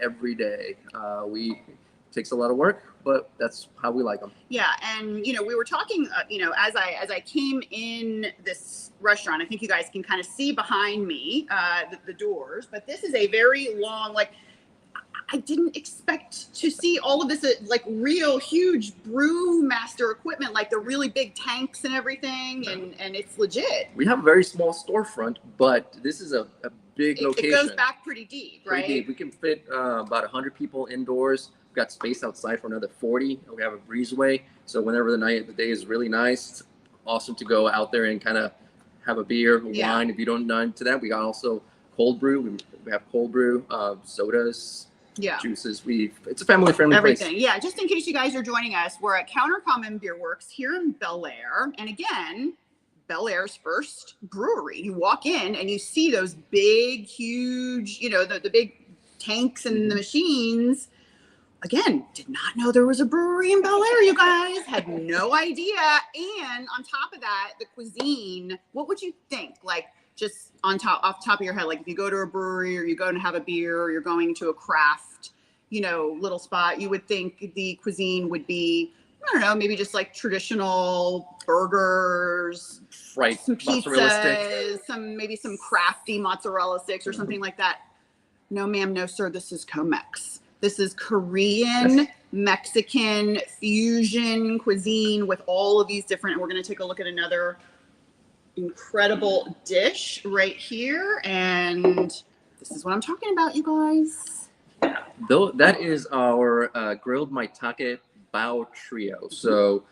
every day. We takes a lot of work, but that's how we like them. Yeah, and we were talking, as I came in this restaurant, I think you guys can kind of see behind me the doors, but this is a very long, like, I didn't expect to see all of this, like, real huge brewmaster equipment, like the really big tanks and everything, and it's legit. We have a very small storefront, but this is a big location. It goes back pretty deep, right? Pretty deep. We can fit about 100 people indoors. We've got space outside for another 40. We have a breezeway, so whenever the day is really nice, it's awesome to go out there and kind of have a beer, wine. If you don't know into that, we got also cold brew. We have cold brew, sodas. Juices. It's a family-friendly place. Everything. Yeah, just in case you guys are joining us, we're at CounterCommon Beerworks here in Bel Air. And again, Bel Air's first brewery. You walk in and you see those big, huge, the big tanks and the machines. Again, did not know there was a brewery in Bel Air, you guys. Had no idea. And on top of that, the cuisine, what would you think? Like, just off the top of your head, like if you go to a brewery or you go to have a beer or you're going to a craft, little spot, you would think the cuisine would be, I don't know, maybe just like traditional burgers, right? Some pizzas, maybe some crafty mozzarella sticks or something like that. No, ma'am, no, sir. This is Comex. This is Korean, Mexican fusion cuisine with all of these different. We're going to take a look at another incredible dish right here, and this is what I'm talking about, you guys. Yeah, though that is our grilled maitake bao trio. So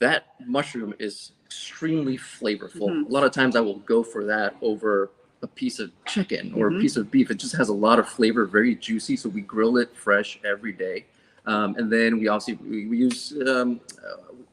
that mushroom is extremely flavorful. A lot of times I will go for that over a piece of chicken or a piece of beef. It just has a lot of flavor, very juicy. So we grill it fresh every day, and then we also we use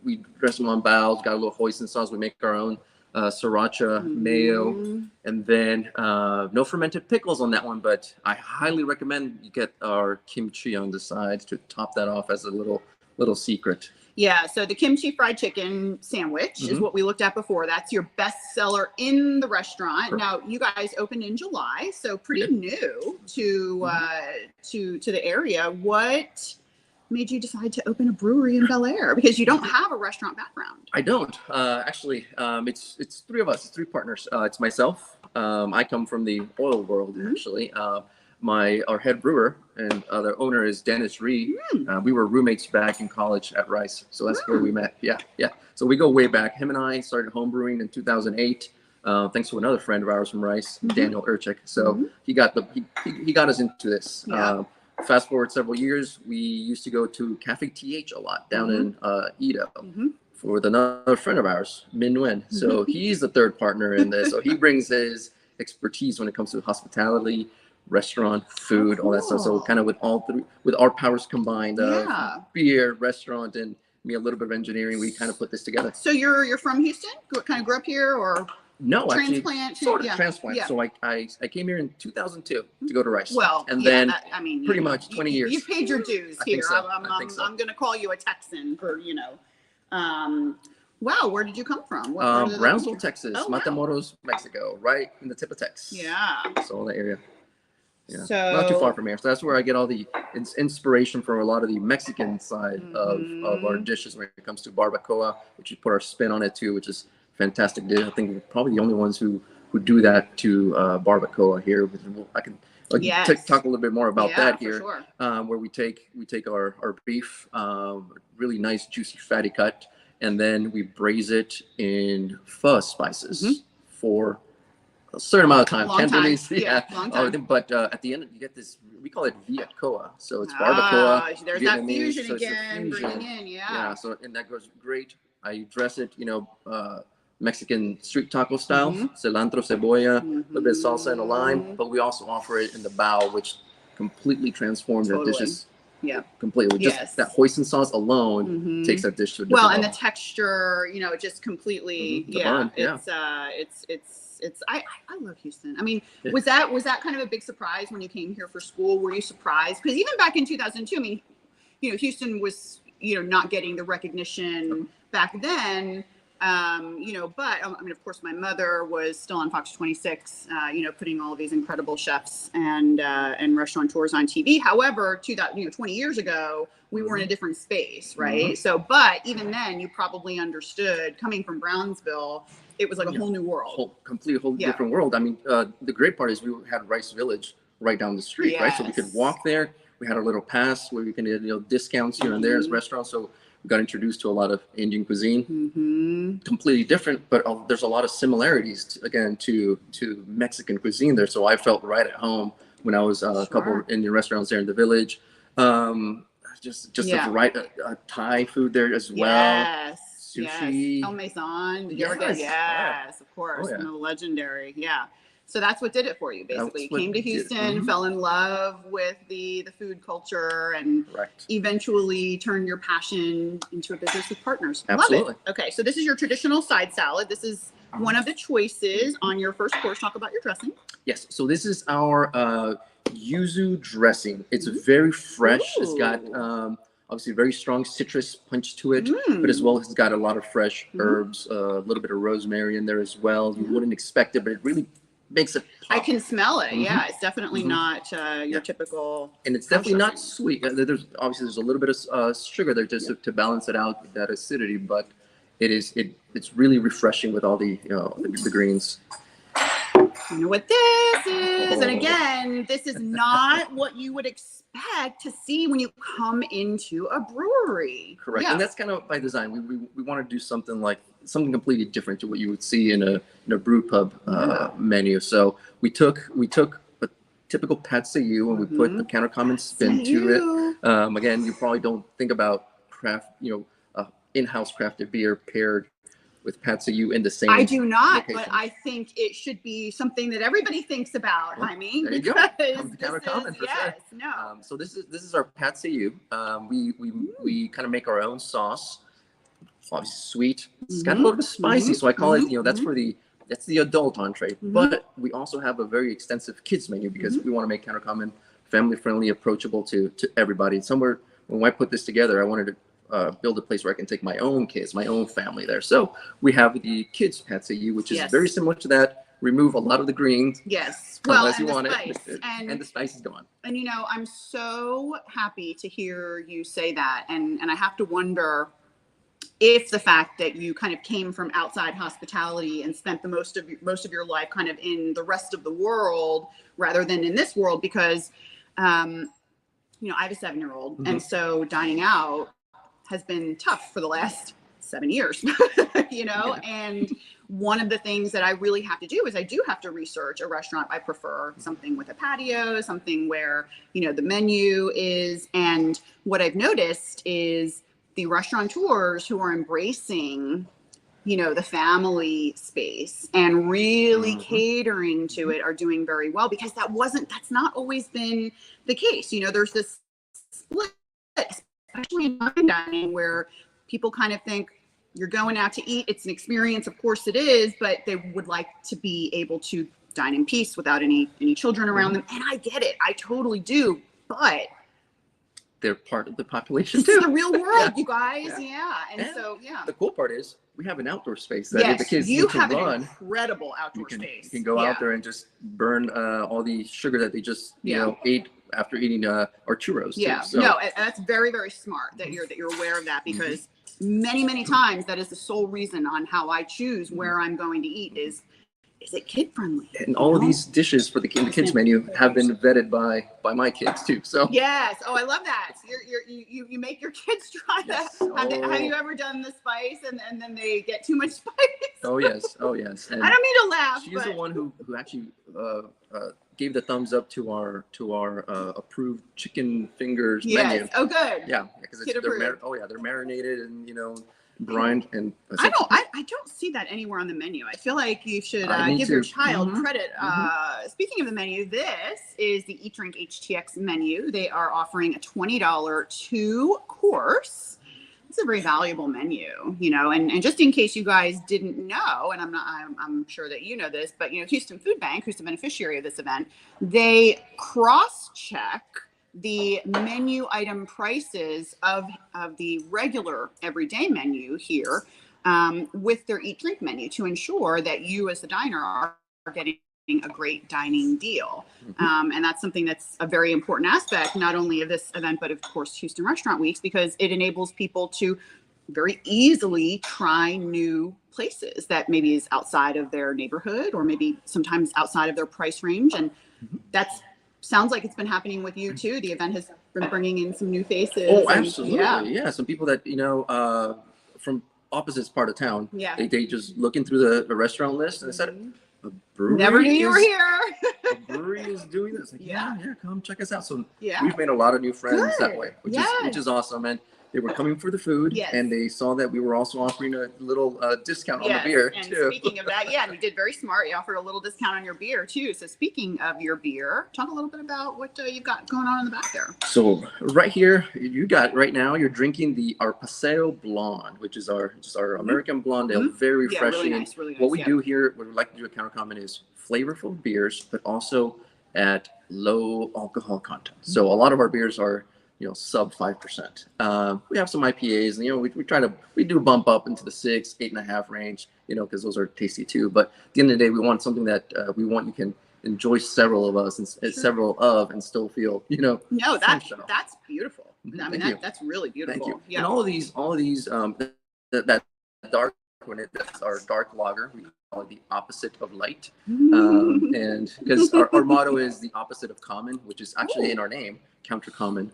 we dress them on baos. Got a little hoisin sauce. We make our own. Sriracha, mayo, and then no fermented pickles on that one, but I highly recommend you get our kimchi on the side to top that off as a little secret. Yeah, so the kimchi fried chicken sandwich is what we looked at before. That's your best seller in the restaurant. Correct. Now, you guys opened in July, so pretty new to the area. What made you decide to open a brewery in Bel Air? Because you don't have a restaurant background. I don't. Actually, it's three of us. It's three partners. It's myself. I come from the oil world, actually. Our head brewer and the owner is Dennis Ree. We were roommates back in college at Rice. So that's where we met. Yeah. So we go way back. Him and I started homebrewing in 2008. Thanks to another friend of ours from Rice, Daniel Urchik. So he got us into this. Yeah. Fast forward several years, we used to go to Cafe TH a lot down in Edo with another friend of ours, Min Nguyen. So he's the third partner in this. So he brings his expertise when it comes to hospitality, restaurant, food, all that stuff. So kind of with all three, with our powers combined, beer, restaurant, and me a little bit of engineering, we kind of put this together. So you're from Houston? Kind of grew up here, or? No, transplant, actually, sort of transplant. Yeah. So I came here in 2002 to go to Rice. Well, and then pretty much 20 years. You paid your dues here. So. I'm going to call you a Texan for, Wow, where did you come from? Brownsville, Texas, Matamoros, Mexico, right in the tip of Texas. Yeah. So in that area. Yeah, so, not too far from here. So that's where I get all the inspiration from a lot of the Mexican side of our dishes when it comes to barbacoa, which we put our spin on it too, which is fantastic dish. I think we're probably the only ones who do that to barbacoa here. I can talk a little bit more about that here, sure. Where we take our beef, really nice juicy fatty cut, and then we braise it in pho spices for a certain amount of time. Long time. But at the end you get this, we call it Viet Coa. So it's barbacoa. There's Vietnamese, that fusion again, bringing in, Yeah, so and that goes great. I dress it, Mexican street taco style, cilantro, cebolla, a little bit of salsa and a lime, but we also offer it in the bao, which completely transforms that dishes. Yeah, completely. Just that hoisin sauce alone takes that dish to a different level. And the texture, it just completely. It's. I love Houston. I mean, was that kind of a big surprise when you came here for school? Were you surprised? Because even back in 2002, I mean, Houston was not getting the recognition back then. You know, but I mean, of course, my mother was still on Fox 26, you know, putting all of these incredible chefs and restaurateurs on TV. However, 20 years ago, we were in a different space, right? So, but even then, you probably understood, coming from Brownsville, it was like a whole new world. Whole different world. I mean, the great part is we had Rice Village right down the street, right? So we could walk there. We had a little pass where we can get, you know, discounts here and there as restaurants. So we got introduced to a lot of Indian cuisine, completely different, but there's a lot of similarities to Mexican cuisine there. So I felt right at home when I was a couple of Indian restaurants there in the village. Just a variety, Thai food there as well. Yes. Sushi. Yes. El Maison. Did you ever get? Yes, of course. The legendary. Yeah. So that's what did it for you, basically. You came to Houston, fell in love with the food culture, and eventually turned your passion into a business with partners. Absolutely. Love it. Okay, so this is your traditional side salad. This is one of the choices on your first course. Talk about your dressing. Yes, so this is our yuzu dressing. It's very fresh. It's got obviously very strong citrus punch to it, but as well as it's got a lot of fresh herbs, a little bit of rosemary in there as well. You wouldn't expect it, but it really makes it pop. I can smell it. Yeah, it's definitely not your typical. And it's definitely not sweet. There's a little bit of sugar there just to balance it out, that acidity, but it's really refreshing with all the the greens. You know what this is, and again, this is not what you would expect to see when you come into a brewery. Correct, and that's kind of by design. We want to do something completely different to what you would see in a brew pub menu. So we took a typical pâte saillie and we put the CounterCommon spin to it. Again, you probably don't think about craft, in-house crafted beer paired with pâte saillie in the same. I do not, location. but I think it should be something that everybody thinks about. Well, Jaime, there you go. Come to CounterCommon for sure. No. So this is our pâte saillie. We kind of make our own sauce. Obviously sweet. It's got a little bit spicy, so I call it. That's the adult entree. But we also have a very extensive kids menu because we want to make CounterCommon family friendly, approachable to everybody. Somewhere when I put this together, I wanted to build a place where I can take my own kids, my own family there. So we have the kids pâte saillie, which is very similar to that. Remove a lot of the greens. Yes. Unless you want it. And the spice is gone. And I'm so happy to hear you say that. And I have to wonder if the fact that you kind of came from outside hospitality and spent the most of your life kind of in the rest of the world rather than in this world, because I have a 7-year-old, and so dining out has been tough for the last 7 years, and one of the things that I really have to do is I do have to research a restaurant. I prefer something with a patio, something where, the menu is, and what I've noticed is the restaurateurs who are embracing, the family space and really catering to it are doing very well, because that's not always been the case. There's this split, especially in fine dining, where people kind of think you're going out to eat. It's an experience. Of course it is, but they would like to be able to dine in peace without any children around them. And I get it. I totally do. But they're part of the population this too. is the real world, you guys. And so the cool part is we have an outdoor space that if the kids you can have run, an incredible outdoor space. You can go out there and just burn all the sugar that they just ate after eating our churros. Yeah, too. So, no, that's very, very smart that you're aware of that, because many times that is the sole reason on how I choose where I'm going to eat is it kid friendly? And all of these dishes for the kids menu have been vetted by my kids too. So yes, I love that. You make your kids try that. Have you ever done the spice and then they get too much spice? Oh yes. And I don't mean to laugh. She's the one who actually gave the thumbs up to our approved chicken fingers menu. Oh, good. Yeah, because they're marinated and brined, and I don't see that anywhere on the menu. I feel like you should give your child credit. Speaking of the menu, this is the EatDrinkHTX menu. They are offering a $20 2-course. It's a very valuable menu, and just in case you guys didn't know, and I'm sure that you know this, but Houston Food Bank, who's the beneficiary of this event, they cross-check the menu item prices of the regular everyday menu here with their Eat Drink menu to ensure that you as the diner are getting a great dining deal. And that's something that's a very important aspect, not only of this event, but of course Houston Restaurant Weeks, because it enables people to very easily try new places that maybe is outside of their neighborhood or maybe sometimes outside of their price range. And that's sounds like it's been happening with you too. The event has been bringing in some new faces. Oh, absolutely. Yeah. Some people that, from opposite part of town, they just looking through the restaurant list and they said, a brewery never knew you were here. A brewery is doing this. Like, yeah, come check us out. So yeah, we've made a lot of new friends that way, which is awesome. And they were coming for the food, and they saw that we were also offering a little discount on the beer and too. Speaking of that, and you did very smart. You offered a little discount on your beer too. So speaking of your beer, talk a little bit about what you've got going on in the back there. So right here, you're drinking our Paseo Blonde, which is our American blonde ale, very refreshing. Really nice, really nice. What we do here, what we like to do at CounterCommon is flavorful beers, but also at low alcohol content. So a lot of our beers are sub 5%. We have some IPAs, and we do bump up into the 6, 8.5 range, because those are tasty too. But at the end of the day, we want something that you can enjoy several of us and and still feel, No, that's beautiful. I mean, that's really beautiful. Thank you. Yeah. And all of these, that dark that's our dark lager. We call it the opposite of light, and because our motto is the opposite of common, which is actually in our name, CounterCommon.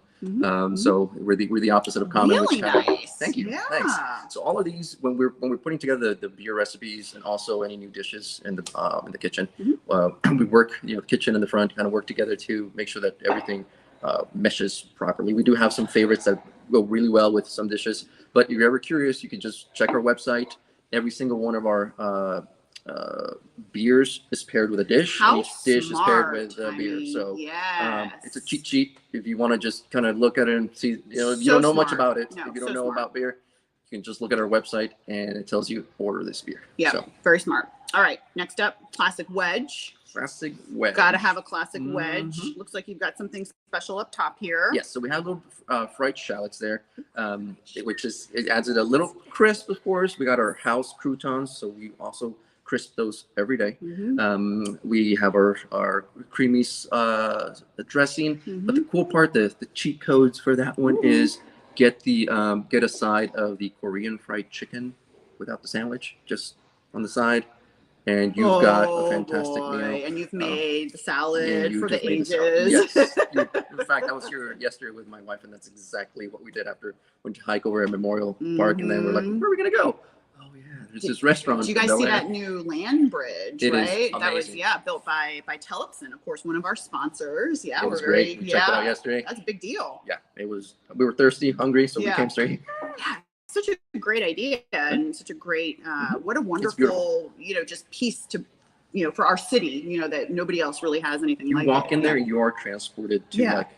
So we're the opposite of common. Really nice. Thank you. Yeah. Thanks. So all of these, when we're putting together the beer recipes and also any new dishes in the kitchen, we work, the kitchen and the front kind of work together to make sure that everything meshes properly. We do have some favorites that go really well with some dishes, but if you're ever curious, you can just check our website. Every single one of our beers is paired with a dish. How and each dish smart, is paired with a beer. So it's a cheat sheet if you want to just kind of look at it and see. If you don't know much about it, if you don't know about beer, you can just look at our website and it tells you order this beer. Yeah, so very smart. All right, next up, classic wedge. Classic wedge. Got to have a classic wedge. Looks like you've got something special up top here. Yes, so we have little fried shallots there, it adds it a little crisp, of course. We got our house croutons, so we also crisp those every day. We have our creamy dressing, but the cool part, the cheat codes for that one is get a side of the Korean fried chicken without the sandwich, just on the side. And you've got a fantastic meal. And you've made the salad for the ages. Yes. In fact, I was here yesterday with my wife, and that's exactly what we did after went to hike over at Memorial Park. And then we're like, where are we going to go? Oh, yeah, there's this restaurant. Did you guys see that new land bridge, right? That was, built by Tellefson, of course, one of our sponsors. Yeah, it was great. We checked it out yesterday. That's a big deal. Yeah, it was. We were thirsty, hungry, so we came straight. Yeah. Such a great idea and such a great what a wonderful just piece to for our city that nobody else really has anything like. You walk in there and you are transported to like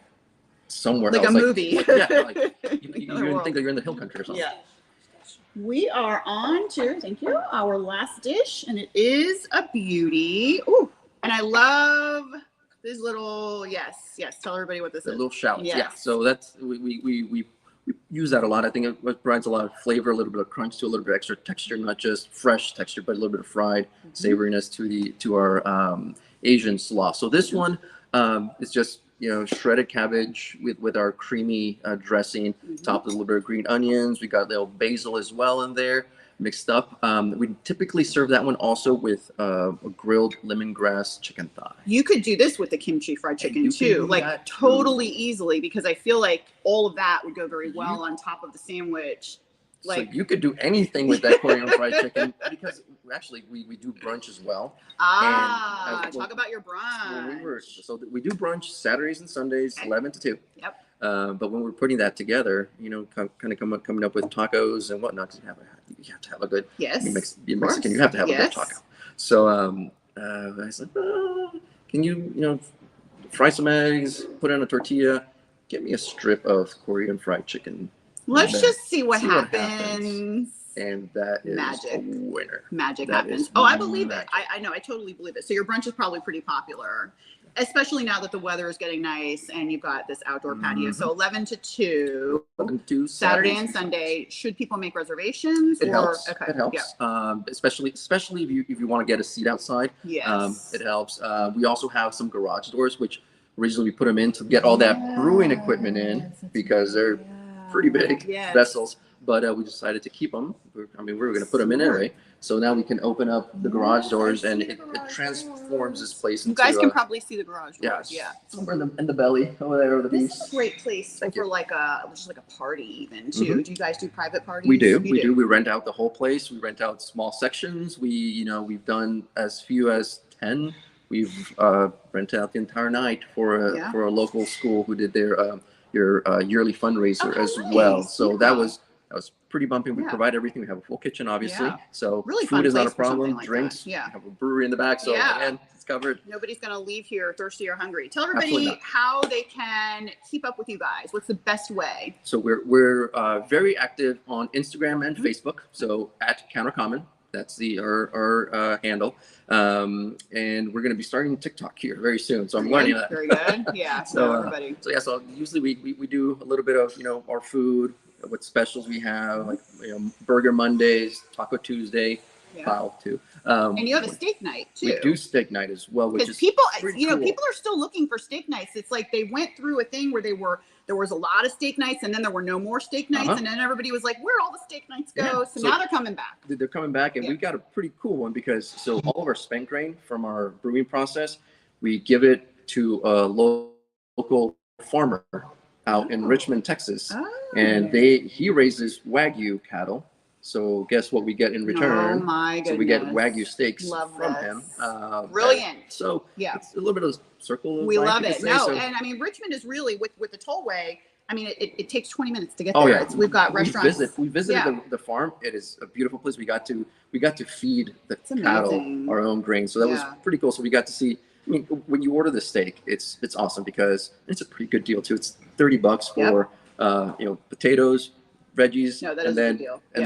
somewhere like else, a movie. you think that you're in the hill country or something. We are on to our last dish, and it is a beauty. Ooh, and I love these little tell everybody what this is. Little shallots. So that's we use that a lot. I think it provides a lot of flavor, a little bit of crunch to a little bit of extra texture, not just fresh texture, but a little bit of fried savoriness to our Asian slaw. So this one is just shredded cabbage with our creamy dressing, topped with a little bit of green onions. We got a little basil as well in there, mixed up. We typically serve that one also with a grilled lemongrass chicken thigh. You could do this with the kimchi fried chicken too, like totally easily, because I feel like all of that would go very well on top of the sandwich. Like, so you could do anything with that Korean fried chicken, because actually we do brunch as well. Talk about your brunch. We do brunch Saturdays and Sundays, 11 to 2. Yep. But when we're putting that together, coming up with tacos and whatnot, 'cause you have to have a good Mexican. You have to have a good taco. So I said, can you fry some eggs, put it on a tortilla, get me a strip of Korean fried chicken. Let's just see what happens. And that is magic. A winner. Magic happens. Oh, I believe it. I know. I totally believe it. So your brunch is probably pretty popular. especially now that the weather is getting nice and you've got this outdoor patio. So 11 to 2, 11 to 2 Saturday and Sunday. Should people make reservations? It helps. Okay. It helps. Yeah. Especially if you want to get a seat outside. Yes. It helps. We also have some garage doors, which originally we put them in to get all that brewing equipment in because they're pretty big vessels. But we decided to keep them. We were going to put them in anyway. So now we can open up the garage doors, and it transforms this place into. You guys can probably see the garage doors. Yeah. Somewhere in the belly over there. Over the This is a great place for like a party even too. Do you guys do private parties? We do. We do. We rent out the whole place. We rent out small sections. We've done as few as 10. We've rented out the entire night for a local school who did their yearly fundraiser as well. So that was pretty bumping. We provide everything. We have a full kitchen, obviously. So really food is not a place for something problem. like Drinks. that. Yeah. We have a brewery in the back. So again, it's covered. Nobody's going to leave here thirsty or hungry. Tell everybody how they can keep up with you guys. What's the best way? So we're very active on Instagram and Facebook. So at CounterCommon. That's our handle. And we're going to be starting TikTok here very soon. So I'm learning that. Very good. Yeah. So everybody. So usually we do a little bit of, our food, what specials we have, like, Burger Mondays, Taco Tuesday, pile too. And you have a steak night too. We do steak night as well, which is people, cool. people are still looking for steak nights. It's like they went through a thing where there was a lot of steak nights, and then there were no more steak nights, and then everybody was like, "Where'd all the steak nights go?" So now they're coming back. They're coming back, and we've got a pretty cool one because all of our spent grain from our brewing process, we give it to a local farmer out in Richmond, Texas, and he raises Wagyu cattle. So guess what we get in return? Oh my goodness. So we get Wagyu steaks from him. Brilliant. So it's a little bit of a circle of we life, love it. And Richmond is really with the tollway. It takes 20 minutes to get there. We've got restaurants. We visited the farm. It is a beautiful place. We got to feed the cattle our own grain. So that was pretty cool. So we got to see. When you order the steak, it's awesome because it's a pretty good deal too. It's $30 for potatoes, veggies, and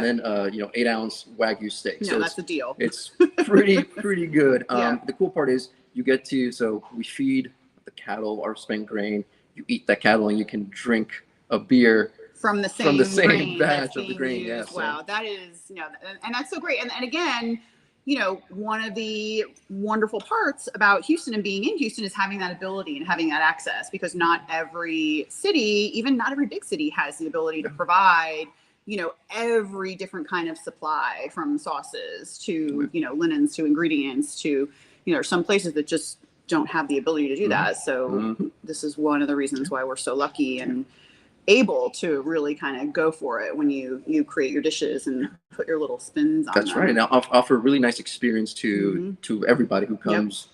then 8-ounce Wagyu steak. So that's a deal. It's pretty good. The cool part is you get to we feed the cattle our spent grain. You eat that cattle and you can drink a beer from the same batch of the grain. Yeah. Wow, that is and that's so great. And again, one of the wonderful parts about Houston and being in Houston is having that ability and having that access, because not every city, even not every big city, has the ability to provide, every different kind of supply, from sauces to, linens to ingredients to, some places that just don't have the ability to do that. So this is one of the reasons why we're so lucky and able to really kind of go for it when you create your dishes and put your little spins on That's them. right. And offer a really nice experience to everybody who comes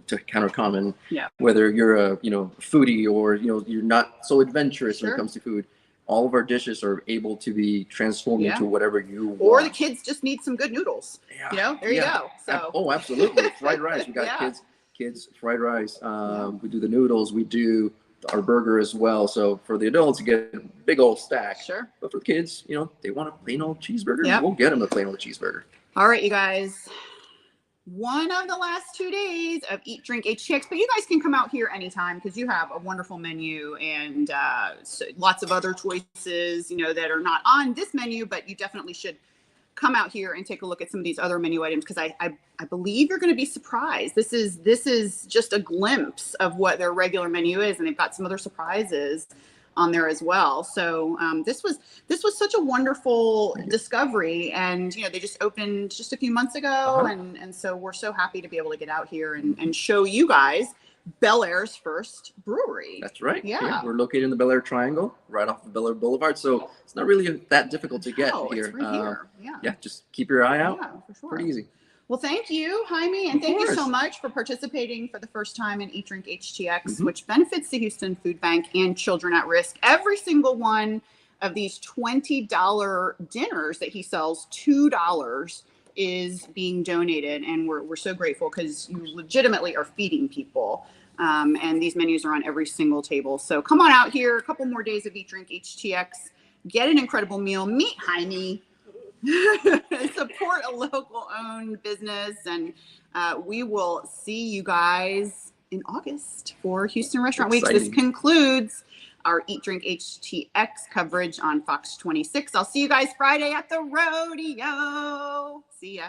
to CounterCommon, whether you're a foodie or you're not so adventurous when it comes to food. All of our dishes are able to be transformed into whatever you want. Or the kids just need some good noodles. There you go. So absolutely. Fried rice. We got kids fried rice. We do the noodles. We do our burger as well. So for the adults, you get a big old stack. Sure. But for the kids, they want a plain old cheeseburger. We'll get them a plain old cheeseburger. All right, you guys. One of the last 2 days of Eat Drink HTX, but you guys can come out here anytime because you have a wonderful menu and lots of other choices, that are not on this menu, but you definitely should come out here and take a look at some of these other menu items, because I believe you're going to be surprised. This is just a glimpse of what their regular menu is, and they've got some other surprises on there as well. So this was such a wonderful discovery, and they just opened just a few months ago, and so we're so happy to be able to get out here and show you guys Bel Air's first brewery. That's right. Yeah. We're located in the Bel Air Triangle, right off of Bel Air Boulevard. So it's not really that difficult to get here. It's right here. Yeah. Just keep your eye out. Yeah, for sure. Pretty easy. Well, thank you, Jaime, and thank you so much for participating for the first time in Eat Drink HTX, which benefits the Houston Food Bank and Children at Risk. Every single one of these $20 dinners that he sells, $2 is being donated, and we're so grateful because you legitimately are feeding people. And these menus are on every single table. So come on out here, a couple more days of Eat Drink HTX, get an incredible meal, meet Jaime, support a local owned business, and we will see you guys in August for Houston Restaurant Weeks. Exciting. This concludes our Eat Drink HTX coverage on Fox 26. I'll see you guys Friday at the rodeo. See ya.